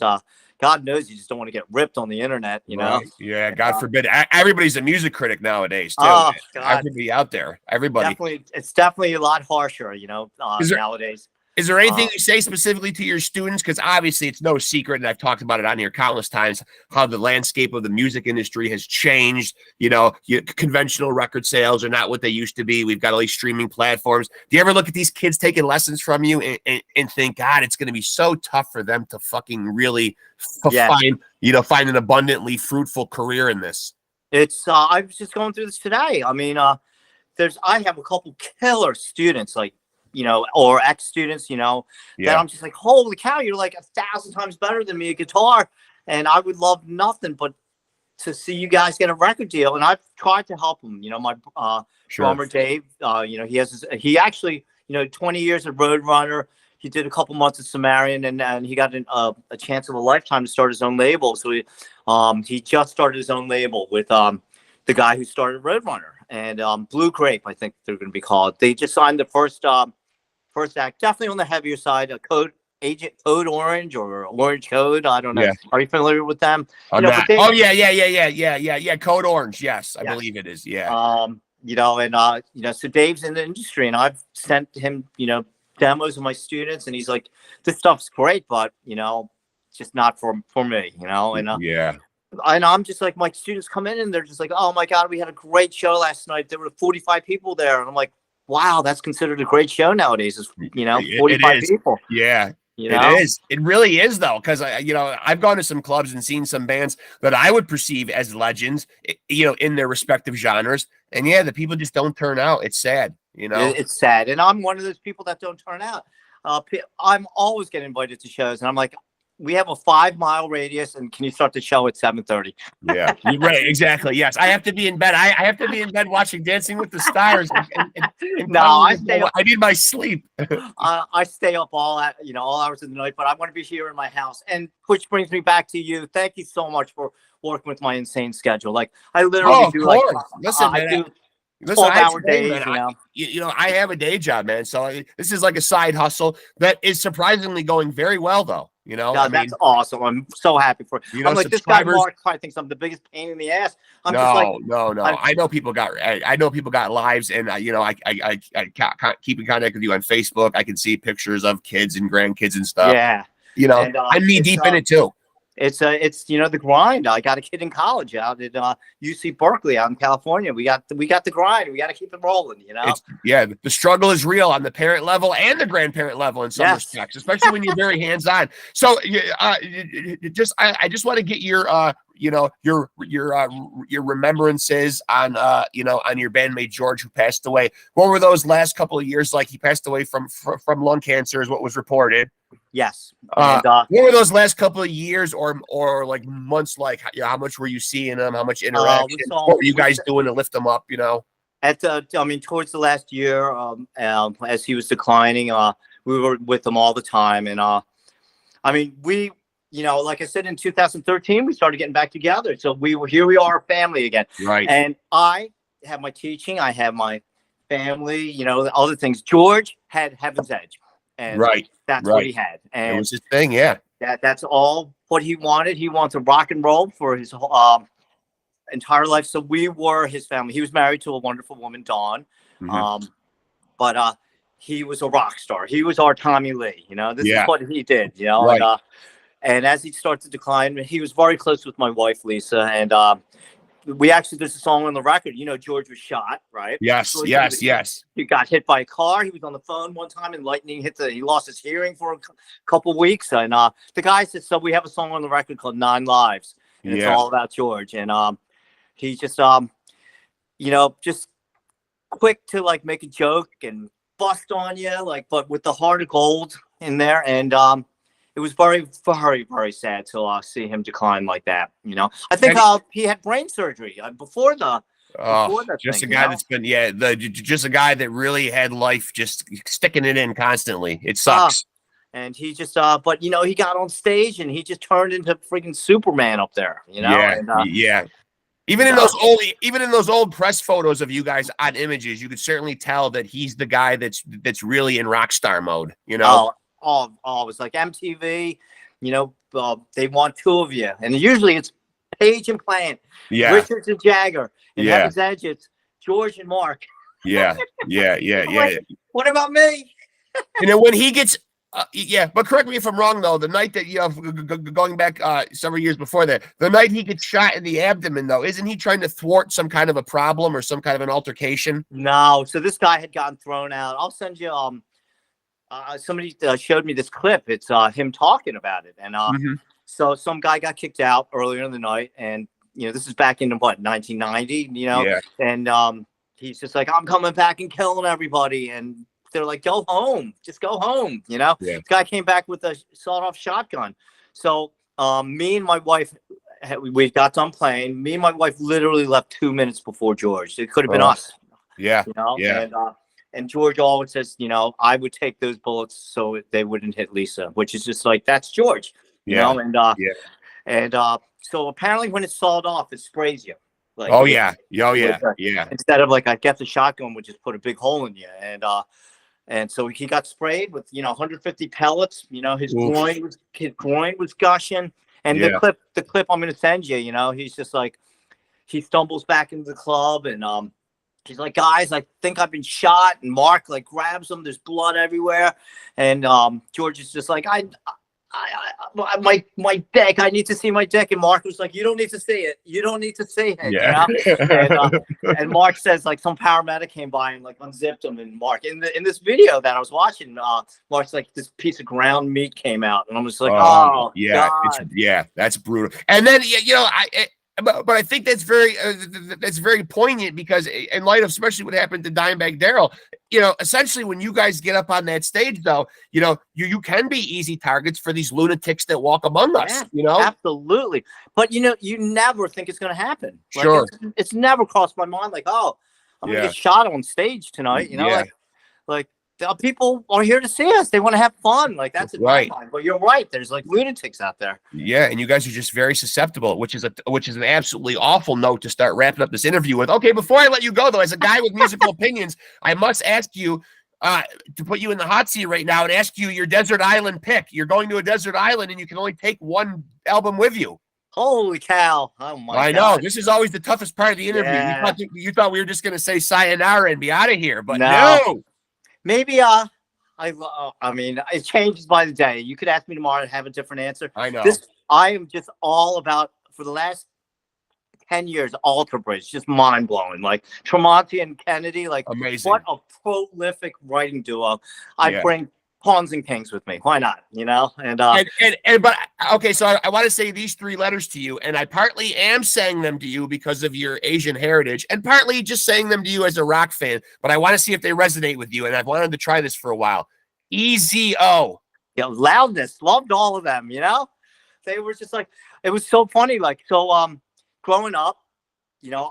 God knows you just don't want to get ripped on the internet. You know, yeah. God forbid. Everybody's a music critic nowadays too. Oh God, everybody out there, everybody. It's definitely a lot harsher. You know, nowadays. Is there anything you say specifically to your students? Because obviously it's no secret, and I've talked about it on here countless times, how the landscape of the music industry has changed. You know, conventional record sales are not what they used to be. We've got all these streaming platforms. Do you ever look at these kids taking lessons from you and think, God, it's going to be so tough for them to fucking really find an abundantly fruitful career in this? It's I was just going through this today. I mean, I have a couple killer students, like, you know, or ex-students, you know, that I'm just like, holy cow, you're like 1,000 times better than me at guitar. And I would love nothing but to see you guys get a record deal. And I've tried to help them. You know, my drummer Dave, you know, he actually, you know, 20 years at Roadrunner. He did a couple months at Sumerian, and he got a chance of a lifetime to start his own label. So he just started his own label with the guy who started Roadrunner, and Blue Grape, I think they're going to be called. They just signed the first act, definitely on the heavier side, Agent Code Orange or Orange Code. I don't know. Yeah. Are you familiar with them? I'm not. Yeah. Code Orange. Yes, I believe it is. Yeah. You know, and you know, so Dave's in the industry, and I've sent him, you know, demos of my students, and he's like, this stuff's great, but you know, it's just not for me, you know. And and I'm just like, my students come in and they're just like, oh my God, we had a great show last night. There were 45 people there, and I'm like, wow, that's considered a great show nowadays. Is, you know, 45 people. Yeah. You know? It is. It really is, though, because you know, I've gone to some clubs and seen some bands that I would perceive as legends, you know, in their respective genres, and the people just don't turn out. It's sad, you know. It's sad, and I'm one of those people that don't turn out. I'm always getting invited to shows, and I'm like, we have a 5-mile radius, and can you start the show at 7:30? Yeah, you're right. Exactly. Yes, I have to be in bed. I have to be in bed watching Dancing with the Stars. No, I stay up. I need my sleep. I stay up all hours of the night, but I want to be here in my house. And which brings me back to you. Thank you so much for working with my insane schedule. Like I literally do like listen, man, I do 12-hour days. You know, I have a day job, man. So this is like a side hustle that is surprisingly going very well, though. You know, that's awesome. I'm so happy for you. I'm like, this guy Mark probably thinks I'm the biggest pain in the ass. No. I know people got lives, and you know, I keep in contact with you on Facebook. I can see pictures of kids and grandkids and stuff. Yeah, you know, and, I'm knee deep in it too. It's you know, the grind. I got a kid in college out at UC Berkeley out in California. We got the grind. We got to keep it rolling. You know. The struggle is real on the parent level and the grandparent level in some respects, especially when you're very hands on. So, I just want to get your remembrances on on your bandmate George, who passed away. What were those last couple of years like? He passed away from lung cancer, is what was reported. Yes. What were those last couple of years or like months like? How much were you seeing him? How much interaction? What were you guys doing to lift him up? You know, towards the last year, as he was declining, we were with him all the time, and we. You know, like I said, in 2013, we started getting back together. So we are a family again. Right. And I have my teaching. I have my family, you know, other things. George had Heaven's Edge. And that's what he had. And it was his thing, yeah. That's all what he wanted. He wanted to rock and roll for his entire life. So we were his family. He was married to a wonderful woman, Dawn. Mm-hmm. But he was a rock star. He was our Tommy Lee. You know, this is what he did, you know. Right. And as he started to decline, he was very close with my wife, Lisa. And we actually, there's a song on the record. George was shot, right? Yes, So yes. He got hit by a car. He was on the phone one time, and lightning hit he lost his hearing for a couple of weeks. And the guy said, so we have a song on the record called 9 Lives, and it's all about George. And he's just just quick to like make a joke and bust on you, like, but with the heart of gold in there. And it was very, very, very sad to see him decline like that. I think he had brain surgery before the just thing, a guy that's been just a guy that really had life just sticking it in constantly. It sucks. And he just but he got on stage and he just turned into freaking Superman up there. Even in those old press photos of you guys on Images, you could certainly tell that he's the guy that's really in rock star mode. It was like MTV. They want 2 of you, and usually it's Page and Plant, Richards and Jagger, and Heaven's Edge, it's George and Mark. Yeah. What about me? When he gets. But correct me if I'm wrong, though. The night that going back several years before that, the night he gets shot in the abdomen, though, isn't he trying to thwart some kind of a problem or some kind of an altercation? No. So this guy had gotten thrown out. I'll send you. Somebody showed me this clip. It's him talking about it, and so some guy got kicked out earlier in the night, and this is back in 1990. And he's just like, I'm coming back and killing everybody, and they're like, go home, just go home. This guy came back with a sawed-off shotgun. So me and my wife, we got done playing. Me and my wife literally left 2 minutes before George. It could have been us. And George always says, I would take those bullets so they wouldn't hit Lisa, which is just like, that's George. And so apparently when it's sawed off, it sprays you. Like, instead of like, I guess the shotgun would just put a big hole in you. And so he got sprayed with 150 pellets. His groin was gushing. And the clip I'm going to send you, he's just like, he stumbles back into the club, and he's like, guys, I think I've been shot. And Mark like grabs him. There's blood everywhere. And George is just like, my deck, I need to see my deck. And Mark was like, you don't need to see it. You don't need to see it. And Mark says like some paramedic came by and like unzipped him. And Mark in this video that I was watching, Mark's like, this piece of ground meat came out, and I'm just like, God. That's brutal. And then but I think that's very poignant, because in light of especially what happened to Dimebag Darrell, essentially when you guys get up on that stage, though, you can be easy targets for these lunatics that walk among us. Absolutely. But you never think it's going to happen. Like, sure, it's never crossed my mind like, oh, I'm going to get shot on stage tonight. Like people are here to see us. They want to have fun. Like, that's right. But you're right. There's like lunatics out there. Yeah, and you guys are just very susceptible, which is an absolutely awful note to start wrapping up this interview with. Okay, before I let you go, though, as a guy with musical opinions, I must ask you to put you in the hot seat right now and ask you your desert island pick. You're going to a desert island, and you can only take one album with you. Holy cow! Oh my! I know this is always the toughest part of the interview. Yeah. You thought we were just going to say sayonara and be out of here, but no. Maybe I mean, it changes by the day. You could ask me tomorrow and have a different answer. I know. I am just all about, for the last 10 years, Alter Bridge, just mind blowing. Like Tremonti and Kennedy, like amazing. What a prolific writing duo. I bring Pawns and Kings with me. Why not? But okay, so I want to say these 3 letters to you, and I partly am saying them to you because of your Asian heritage, and partly just saying them to you as a rock fan. But I want to see if they resonate with you, and I've wanted to try this for a while. EZO. Loudness. Loved all of them. They were just like, it was so funny. Like, so growing up,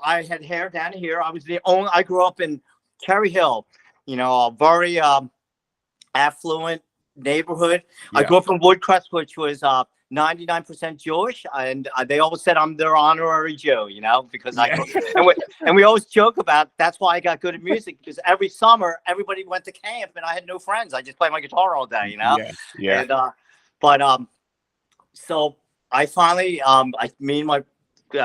I had hair down here. I grew up in Cherry Hill. A very affluent neighborhood. I grew up in Woodcrest, which was 99% Jewish, and they always said I'm their honorary Jew, because and we always joke about that's why I got good at music, because every summer everybody went to camp and I had no friends. I just played my guitar all day, And so I finally me and my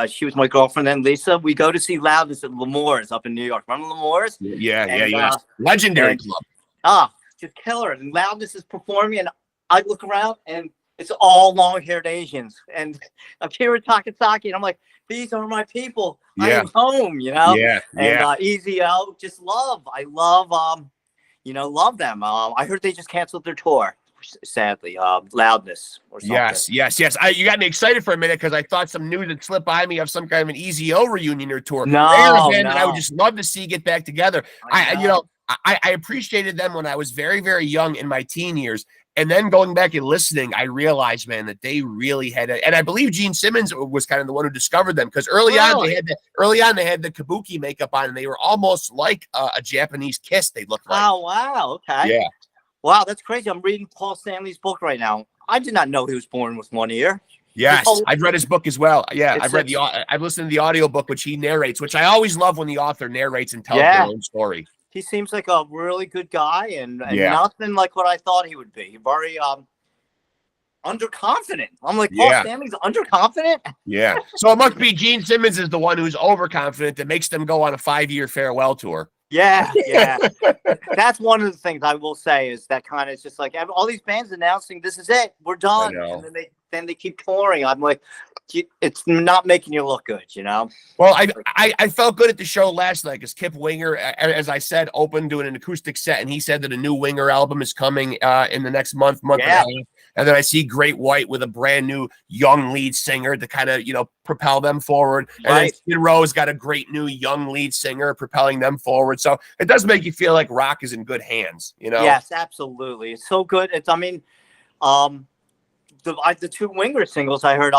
she was my girlfriend then, Lisa. We go to see Loudness at L'Amour's up in New York. Remember L'Amour's? Yeah. Legendary club. Just killer. And Loudness is performing, and I look around and It's all long-haired Asians, and Akira Takasaki, and I'm like, these are my people. I am home, you know. And Easy L, just love. I love, love them. I heard they just canceled their tour, sadly. Loudness or something. Yes. You got me excited for a minute because I thought some news had slipped by me of some kind of an Easy O reunion or tour. No, that I would just love to see get back together. I appreciated them when I was very, very young in my teen years. And then going back and listening, I realized, man, that they really had it. And I believe Gene Simmons was kind of the one who discovered them because early on they had the kabuki makeup on, and they were almost like a Japanese Kiss. They looked like. Oh wow, okay, yeah, wow, that's crazy. I'm reading Paul Stanley's book right now. I did not know he was born with one ear. Yes, I've read his book as well. Yeah, I've listened to the audiobook, which he narrates, which I always love when the author narrates and tells their own story. He seems like a really good guy and nothing like what I thought he would be. Very underconfident. I'm like, Paul Stanley's underconfident? Yeah. So it must be Gene Simmons is the one who's overconfident that makes them go on a 5-year farewell tour. Yeah. That's one of the things I will say is that kind of it's just like all these bands announcing this is it, we're done. And then they keep touring. I'm like, it's not making you look good, you know? Well, I felt good at the show last night because Kip Winger, as I said, opened doing an acoustic set, and he said that a new Winger album is coming in the next month and a half. And then I see Great White with a brand new young lead singer to kind of, propel them forward. And then Skid Row's got a great new young lead singer propelling them forward. So it does make you feel like rock is in good hands, Yes, absolutely. It's so good. The two Winger singles I heard,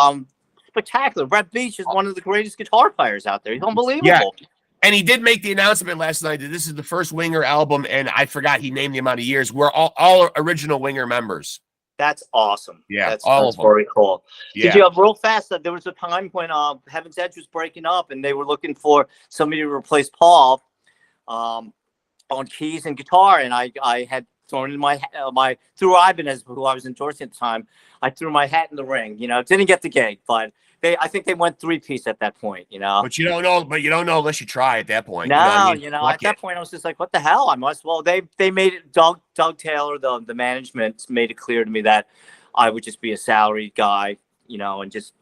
spectacular. Brett Beach is one of the greatest guitar players out there. He's unbelievable. Yeah. And he did make the announcement last night that this is the first Winger album, and I forgot he named the amount of years. We're all original Winger members. That's awesome. Yeah, that's of them. Very cool. Yeah. Did you have real fast that there was a time when Heaven's Edge was breaking up and they were looking for somebody to replace Paul on keys and guitar, and I had thrown in my through Ibanez, who I was endorsing at the time. I threw my hat in the ring. Didn't get the gig, but I think they went 3-piece at that point. But you don't know. But you don't know unless you try at that point. No, at that point I was just like, what the hell? They made it. Doug Taylor, the management, made it clear to me that I would just be a salaried guy, and just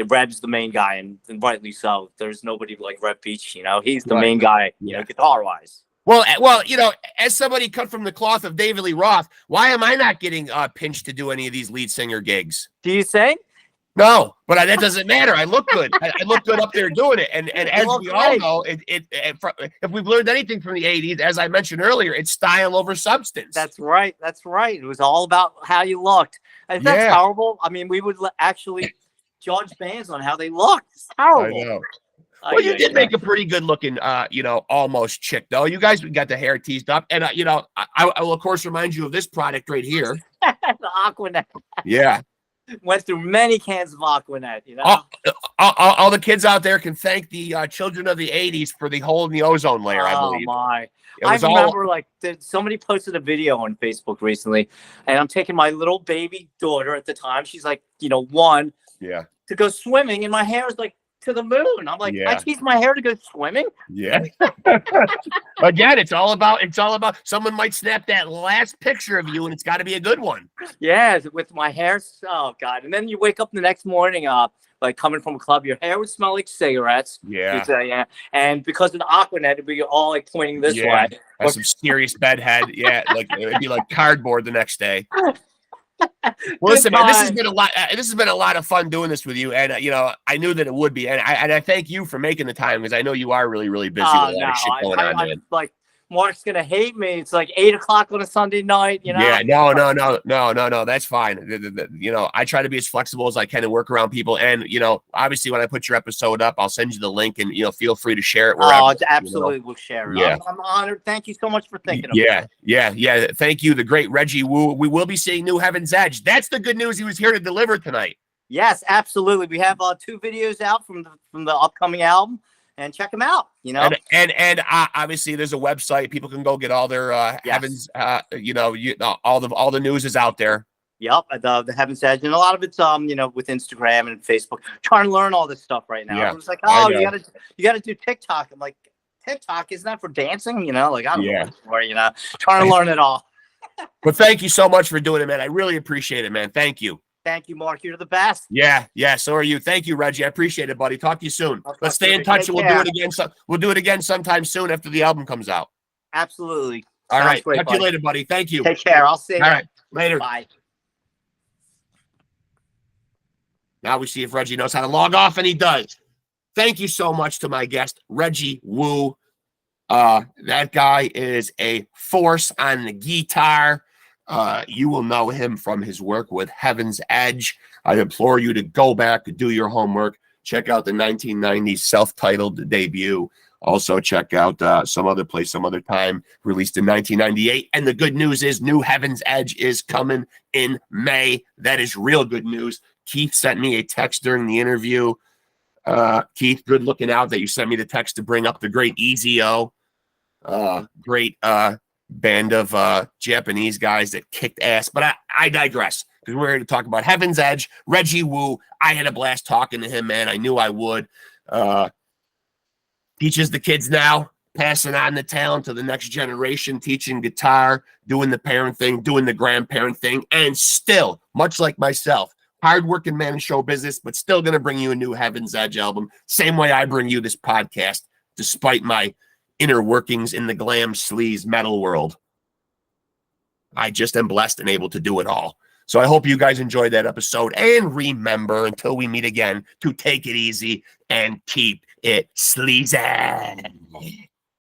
Reb's the main guy, and rightly so. There's nobody like Reb Beach. He's the main guy. Guitar wise. Well, as somebody cut from the cloth of David Lee Roth, why am I not getting pinched to do any of these lead singer gigs? Do you think? No, but that doesn't matter. I look good. I look good up there doing it. And as we all know, if we've learned anything from the 80s, as I mentioned earlier, it's style over substance. That's right. It was all about how you looked. Is that terrible? I mean, we would actually judge bands on how they looked. It's terrible. I know. Well, you did make a pretty good looking, almost chick, though. You guys got the hair teased up. And, I will, of course, remind you of this product right here. The Aquanet. Yeah. Went through many cans of Aquanet, All the kids out there can thank the children of the 80s for the hole in the ozone layer, I believe. Oh, my. I remember, somebody posted a video on Facebook recently, and I'm taking my little baby daughter at the time. She's like, 1. Yeah. To go swimming, and my hair is like, to the moon. I'm like, I tease my hair to go swimming. Yeah. Again, it's all about someone might snap that last picture of you and it's got to be a good one. Yeah, with my hair. Oh God. And then you wake up the next morning, like coming from a club, your hair would smell like cigarettes. Yeah. And because of the Aquanet, it'd be all like pointing this way. That's some serious bedhead. Yeah. Like it'd be like cardboard the next day. Well, listen, man, this has been a lot. This has been a lot of fun doing this with you, and I knew that it would be, and I thank you for making the time because I know you are really, really busy with a lot of shit going on. Man. Like Mark's gonna hate me. It's like 8:00 on a Sunday night. Yeah, no. That's fine. I try to be as flexible as I can and work around people. And obviously, when I put your episode up, I'll send you the link, and feel free to share it. Wherever, absolutely, we'll share it. Yeah. I'm honored. Thank you so much for thinking of me. Yeah. Thank you, the great Reggie Wu. We will be seeing new Heaven's Edge. That's the good news he was here to deliver tonight. Yes, absolutely. We have 2 videos out from the upcoming album. And check them out, And obviously, there's a website people can go get all their Heavens. All the news is out there. Yep, the Heaven's Edge, and a lot of it's with Instagram and Facebook. Trying to learn all this stuff right now. I was like, you gotta do TikTok. I'm like, TikTok isn't that for dancing? Like I don't know what it's for. Trying to learn it all. But thank you so much for doing it, man. I really appreciate it, man. Thank you. Thank you, Mark. You're the best. Yeah, so are you. Thank you, Reggie. I appreciate it, buddy. Talk to you soon. Let's stay in touch, and we'll do it again. We'll do it again sometime soon after the album comes out. Absolutely. All right. Talk to you later, buddy. Thank you. Take care. I'll see you. All right. Later. Bye. Now we see if Reggie knows how to log off, and he does. Thank you so much to my guest, Reggie Wu. That guy is a force on the guitar. You will know him from his work with Heaven's Edge. I implore you to go back, do your homework, check out the 1990s self-titled debut. Also check out Some Other Place, Some Other Time, released in 1998. And the good news is new Heaven's Edge is coming in May. That is real good news. Keith sent me a text during the interview. Keith, good looking out that you sent me the text to bring up the great Easy-O. Great band of Japanese guys that kicked ass. But I digress, because we're here to talk about Heaven's Edge. Reggie Wu, I had a blast talking to him, man. I knew I would. Teaches the kids now, passing on the talent to the next generation, teaching guitar, doing the parent thing, doing the grandparent thing, and still, much like myself, hardworking man in show business, but still going to bring you a new Heaven's Edge album. Same way I bring you this podcast, despite my inner workings in the glam sleaze metal world. I just am blessed and able to do it all. So I hope you guys enjoyed that episode. And remember, until we meet again, to take it easy and keep it sleazy.